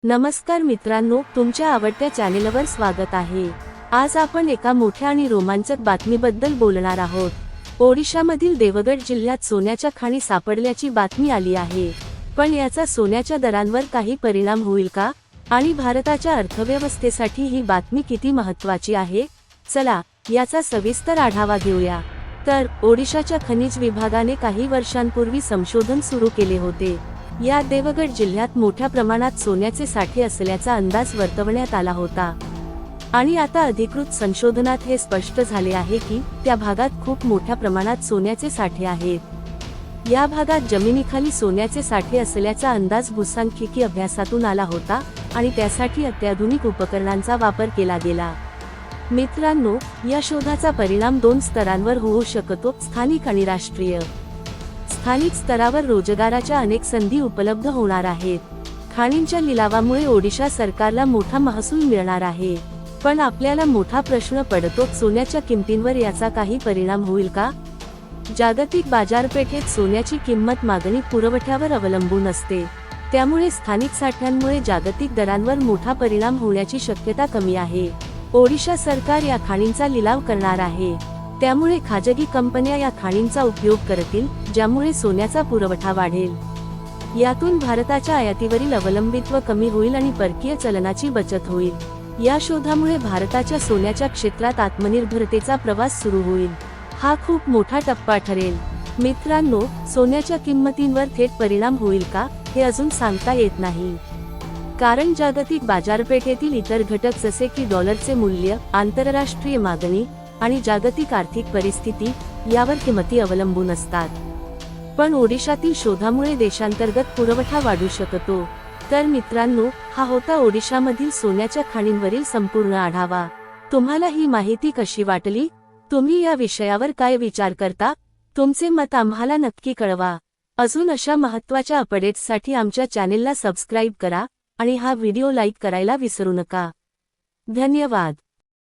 नमस्कार मित्रांनो, तुमच्या आवडत्या चॅनेलवर स्वागत आहे। आज आपण एका मोठ्या आणि रोमांचक बातमीबद्दल बोलणार आहोत। ओडिशामधील देवगड जिल्ह्यात सोन्याच्या खाणी सापडल्याची बातमी आली आहे। पण याचा सोन्याच्या दरांवर काही परिणाम होईल का आणि भारताच्या अर्थव्यवस्थेसाठी ही बातमी किती महत्त्वाची आहे? चला याचा सविस्तर आढावा घेऊया। तर ओडिशाच्या खनिज विभागाने काही वर्षांपूर्वी संशोधन सुरू केले होते। या देवगड जिल्ह्यात मोठ्या प्रमाणात सोन्याचे साठे असल्याचा अंदाज वर्तवण्यात आला होता आणि आता अधिकृत संशोधनात हे स्पष्ट झाले आहे की त्या भागात खूप मोठ्या प्रमाणात सोन्याचे साठे आहेत। या भागात जमिनीखाली सोन्याचे साठे असल्याचा अंदाज भूसांख्यिकी अभ्यासातून आला होता आणि त्यासाठी अत्याधुनिक उपकरणांचा वापर केला गेला। मित्रांनो, या शोधाचा परिणाम दोन स्तरांवर होऊ शकतो, स्थानिक आणि राष्ट्रीय। स्थानिक स्तरावर रोजगाराच्या अनेक संधी उपलब्ध होणार आहेत। खाणींच्या लिलावामुळे ओडिशा सरकारला मोठा महसूल मिळणार आहे। पण आपल्याला मोठा प्रश्न पडतो, सोन्याच्या किमतींवर याचा काही परिणाम होईल का? जागतिक बाजारपेठेत सोन्याची किंमत मागणी पुरवठ्यावर अवलंबून असते, त्यामुळे स्थानिक साठ्यांमुळे जागतिक दरांवर मोठा परिणाम होण्याची शक्यता कमी आहे। ओडिशा सरकार या खाणींचा लिलाव करणार आहे, त्यामुळे खाजगी कंपन्या या खाणींचा उपयोग करतील, ज्यामुळे सोन्याचा पुरवठा वाढेल। यातून भारताच्या आयातीवरील अवलंबित्व कमी होईल आणि परकीय चलनाची बचत होईल। या शोधामुळे भारताच्या सोन्याच्या क्षेत्रात आत्मनिर्भरतेचा प्रवास सुरू होईल। हा खूप मोठा टप्पा ठरेल। मित्रांनो, सोन्याच्या किंमतींवर थेट परिणाम होईल का हे अजून सांगता येत नाही, कारण जागतिक बाजारपेठेतील इतर घटक जसे की डॉलरचे मूल्य, आंतरराष्ट्रीय मागणी आणि जागतिक आर्थिक परिस्थिती यावर किमती अवलंबून असतात। पण ओडिशातील शोधामुळे देशांतर्गत पुरवठा वाढू शकतो। तर मित्रांनो, हा होता ओडिशामधील सोन्याच्या खाणींवरील संपूर्ण आढावा। तुम्हाला ही माहिती कशी वाटली? तुम्ही या विषयावर काय विचार करता? तुमचे मत आम्हाला नक्की कळवा। अजून अशा महत्त्वाच्या अपडेट्ससाठी आमच्या चॅनेलला सबस्क्राईब करा आणि हा व्हिडिओ लाईक करायला विसरू नका। धन्यवाद।